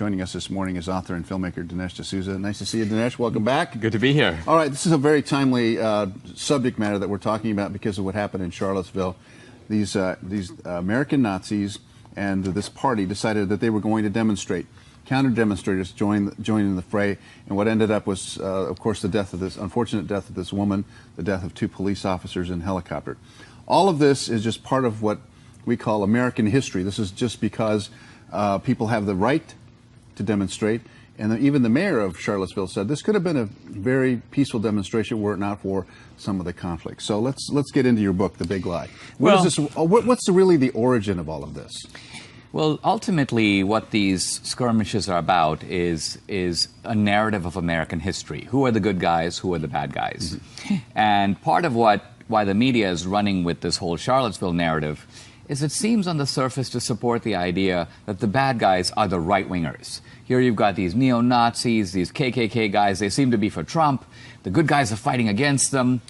Joining us this morning is author and filmmaker Dinesh D'Souza. Nice to see you, Dinesh. Welcome back. Good to be here. All right, this is a very timely subject matter that we're talking about because of what happened in Charlottesville. These American Nazis and this party decided that they were going to demonstrate. Counter-demonstrators joined in the fray, and what ended up was, of course, the death of this unfortunate death of this woman, the death of 2 police officers in a helicopter. All of this is just part of what we call American history. This is just because people have the right to demonstrate, and even the mayor of Charlottesville said this could have been a very peaceful demonstration were it not for some of the conflict. So let's get into your book, The Big Lie. What's really the origin of all of this? Well, ultimately, what these skirmishes are about is a narrative of American history. Who are the good guys? Who are the bad guys? Mm-hmm. And part of why the media is running with this whole Charlottesville narrative is it seems on the surface to support the idea that the bad guys are the right-wingers. Here you've got these neo-Nazis, these KKK guys. They seem to be for Trump. The good guys are fighting against them.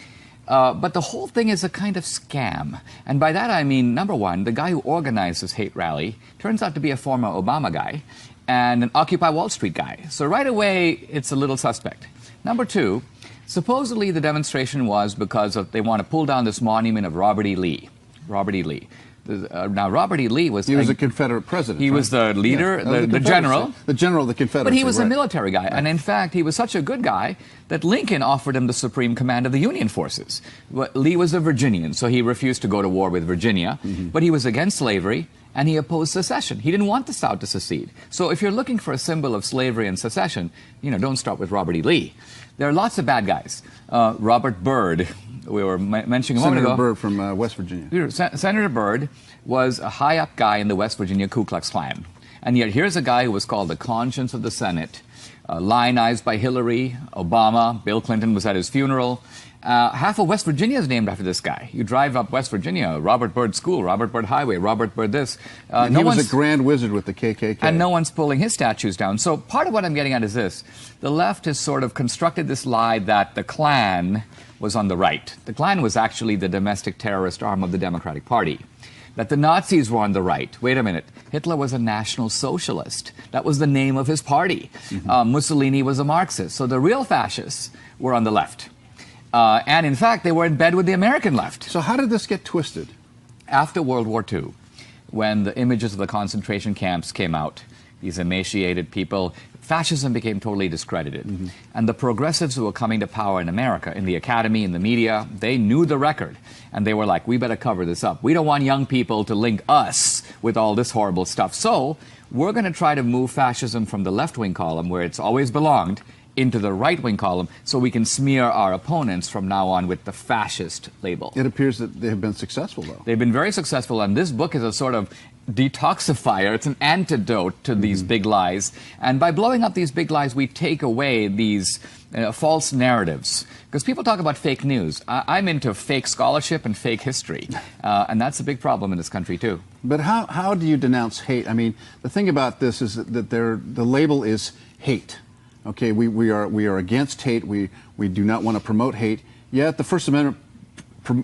But the whole thing is a kind of scam. And by that I mean, number one, the guy who organized this hate rally turns out to be a former Obama guy and an Occupy Wall Street guy. So right away, it's a little suspect. Number two, supposedly the demonstration was because they want to pull down this monument of Robert E. Lee. Robert E. Lee. Now, Robert E. Lee was... He was a Confederate president. He was the leader, yeah, the general. The general of the Confederacy. But he was a military guy. Right. And in fact, he was such a good guy that Lincoln offered him the supreme command of the Union forces. Lee was a Virginian, so he refused to go to war with Virginia. Mm-hmm. But he was against slavery, and he opposed secession. He didn't want the South to secede. So if you're looking for a symbol of slavery and secession, don't start with Robert E. Lee. There are lots of bad guys. Robert Byrd, we were mentioning a moment ago. Senator Byrd from West Virginia. Senator Byrd was a high-up guy in the West Virginia Ku Klux Klan. And yet here's a guy who was called the conscience of the Senate, lionized by Hillary, Obama, Bill Clinton was at his funeral. Half of West Virginia is named after this guy. You drive up West Virginia, Robert Byrd School, Robert Byrd Highway, Robert Byrd this. He was a grand wizard with the KKK. And no one's pulling his statues down. So part of what I'm getting at is this. The left has sort of constructed this lie that the Klan was on the right. The Klan was actually the domestic terrorist arm of the Democratic Party. That the Nazis were on the right. Wait a minute. Hitler was a National Socialist. That was the name of his party. Mm-hmm. Mussolini was a Marxist. So the real fascists were on the left. And in fact, they were in bed with the American left. So how did this get twisted? After World War II, when the images of the concentration camps came out, these emaciated people, fascism became totally discredited. Mm-hmm. And the progressives who were coming to power in America, in the academy, in the media, they knew the record. And they were like, we better cover this up. We don't want young people to link us with all this horrible stuff. So we're going to try to move fascism from the left-wing column, where it's always belonged, into the right-wing column, so we can smear our opponents from now on with the fascist label. It appears that they have been successful, though. They've been very successful, and this book is a sort of detoxifier. It's an antidote to these big lies. And by blowing up these big lies, we take away these false narratives. Because people talk about fake news. I'm into fake scholarship and fake history. And that's a big problem in this country, too. But how do you denounce hate? I mean, the thing about this is that the label is hate. Okay, we are against hate. We do not want to promote hate. Yet the First Amendment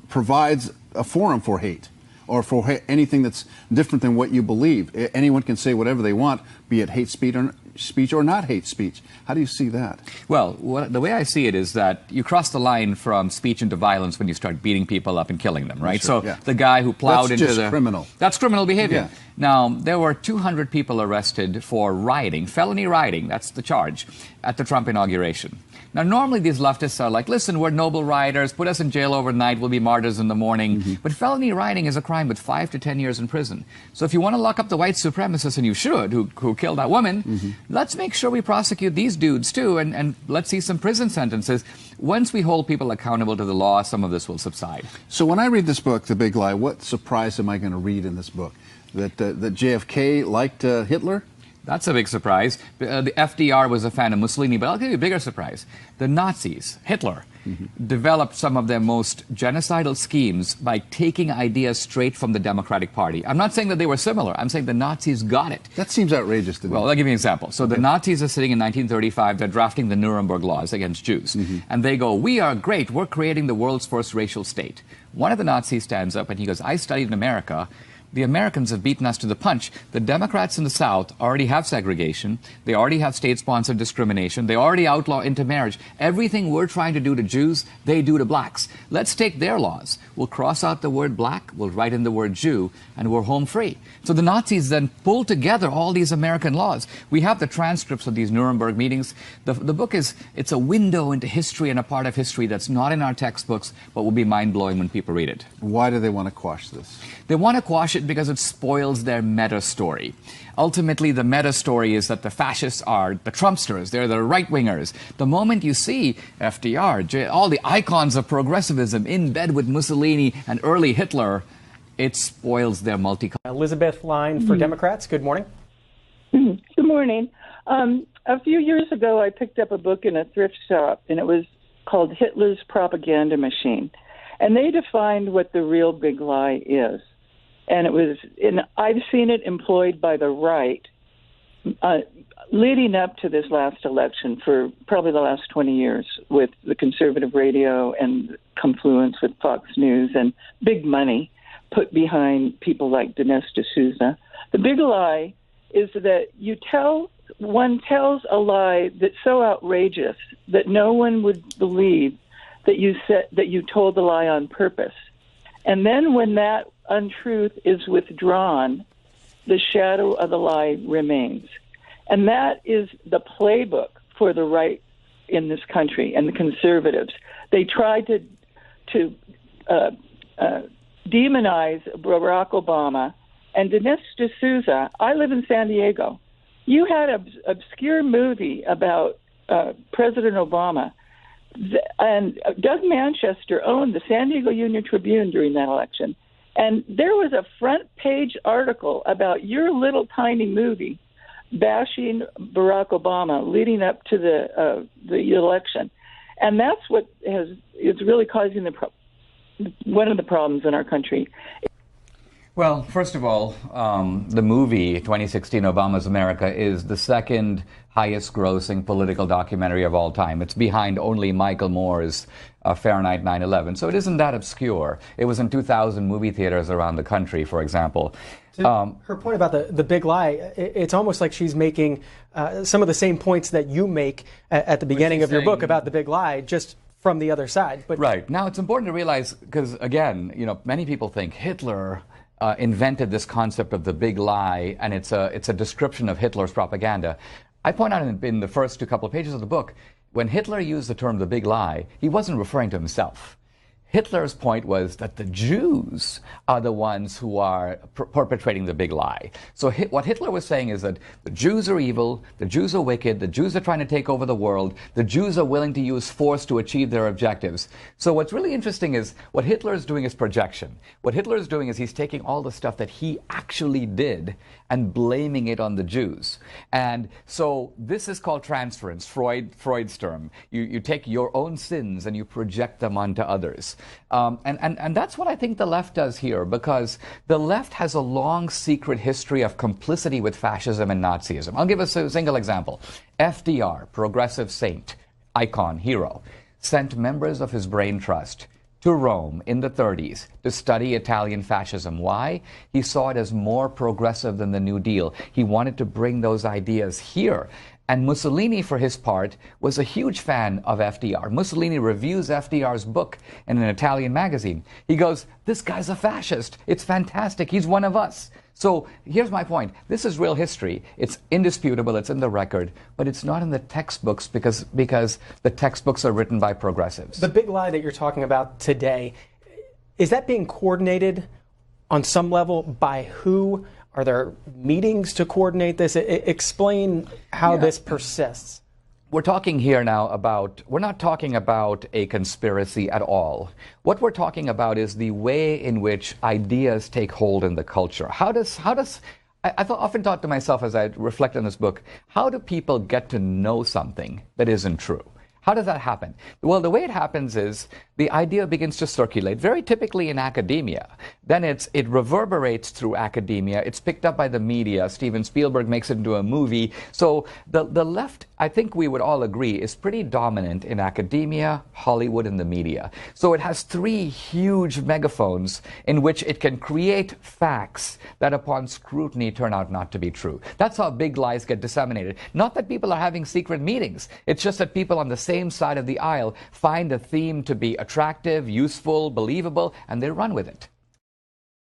provides a forum for hate, or for anything that's different than what you believe. Anyone can say whatever they want, be it hate speech or not hate speech. How do you see that? Well, the way I see it is that you cross the line from speech into violence when you start beating people up and killing them, right? Sure, so yeah. The guy who plowed that's into just criminal. That's criminal behavior. Yeah. Now, there were 200 people arrested for rioting, felony rioting, that's the charge, at the Trump inauguration. Now, normally these leftists are like, listen, we're noble rioters, put us in jail overnight, we'll be martyrs in the morning. Mm-hmm. But felony rioting is a crime with 5 to 10 years in prison. So if you want to lock up the white supremacists, and you should, who killed that woman, let's make sure we prosecute these dudes too, and let's see some prison sentences. Once we hold people accountable to the law, some of this will subside. So when I read this book, The Big Lie, what surprise am I going to read in this book? That JFK liked Hitler? That's a big surprise. The FDR was a fan of Mussolini, but I'll give you a bigger surprise. The Nazis, Hitler, developed some of their most genocidal schemes by taking ideas straight from the Democratic Party. I'm not saying that they were similar. I'm saying the Nazis got it. That seems outrageous to me. Well, I'll give you an example. So the Nazis are sitting in 1935. They're drafting the Nuremberg laws against Jews. And they go, we are great. We're creating the world's first racial state. One of the Nazis stands up and he goes, I studied in America the Americans have beaten us to the punch. The Democrats in the South already have segregation. They already have state-sponsored discrimination. They already outlaw intermarriage. Everything we're trying to do to Jews, they do to blacks. Let's take their laws. We'll cross out the word black, we'll write in the word Jew, and we're home free. So the Nazis then pulled together all these American laws. We have the transcripts of these Nuremberg meetings. The book it's a window into history and a part of history that's not in our textbooks, but will be mind-blowing when people read it. Why do they want to quash this? They want to quash it because it spoils their meta story. Ultimately, the meta story is that the fascists are the Trumpsters, they're the right-wingers. The moment you see FDR, all the icons of progressivism in bed with Mussolini and early Hitler, it spoils their multicultural. Elizabeth Line for Democrats, good morning. Good morning. A few years ago, I picked up a book in a thrift shop, and it was called Hitler's Propaganda Machine. And they defined what the real big lie is. And I've seen it employed by the right leading up to this last election for probably the last 20 years with the conservative radio and confluence with Fox News and big money put behind people like Dinesh D'Souza. The big lie is that one tells a lie that's so outrageous that no one would believe that you told the lie on purpose. And then when that untruth is withdrawn, the shadow of the lie remains. And that is the playbook for the right in this country and the conservatives. They tried to demonize Barack Obama and Dinesh D'Souza. I live in San Diego. You had an obscure movie about President Obama, and Doug Manchester owned the San Diego Union-Tribune during that election. And there was a front-page article about your little tiny movie bashing Barack Obama leading up to the election. And that's what is really causing one of the problems in our country. Well, first of all, the movie 2016 Obama's America is the second highest grossing political documentary of all time. It's behind only Michael Moore's Fahrenheit 9/11. So it isn't that obscure. It was in 2,000 movie theaters around the country, for example. Her point about the big lie, it's almost like she's making some of the same points that you make at the beginning of your book about the big lie, just from the other side. But right. Now, it's important to realize, because, again, many people think Hitler invented this concept of the big lie, and it's a description of Hitler's propaganda. I point out in the first couple of pages of the book, when Hitler used the term the big lie, he wasn't referring to himself. Hitler's point was that the Jews are the ones who are perpetrating the big lie. So what Hitler was saying is that the Jews are evil, the Jews are wicked, the Jews are trying to take over the world, the Jews are willing to use force to achieve their objectives. So what's really interesting is what Hitler is doing is projection. What Hitler is doing is he's taking all the stuff that he actually did and blaming it on the Jews. And so this is called transference, Freud's term. You take your own sins and you project them onto others. And that's what I think the left does here, because the left has a long secret history of complicity with fascism and Nazism. I'll give us a single example. FDR, progressive saint, icon, hero, sent members of his brain trust to Rome in the 30s to study Italian fascism. Why? He saw it as more progressive than the New Deal. He wanted to bring those ideas here. And Mussolini, for his part, was a huge fan of FDR. Mussolini reviews FDR's book in an Italian magazine. He goes, "This guy's a fascist. It's fantastic. He's one of us." So here's my point. This is real history. It's indisputable. It's in the record. But it's not in the textbooks because the textbooks are written by progressives. The big lie that you're talking about today, is that being coordinated on some level by who? Are there meetings to coordinate this? Explain how this persists. We're talking here now we're not talking about a conspiracy at all. What we're talking about is the way in which ideas take hold in the culture. I've often thought to myself as I reflect on this book, how do people get to know something that isn't true? How does that happen? Well, the way it happens is the idea begins to circulate, very typically in academia. Then it reverberates through academia. It's picked up by the media. Steven Spielberg makes it into a movie. So the left, I think we would all agree, is pretty dominant in academia, Hollywood, and the media. So it has three huge megaphones in which it can create facts that upon scrutiny turn out not to be true. That's how big lies get disseminated. Not that people are having secret meetings. It's just that people on the same side of the aisle find a theme to be attractive, useful, believable, and they run with it.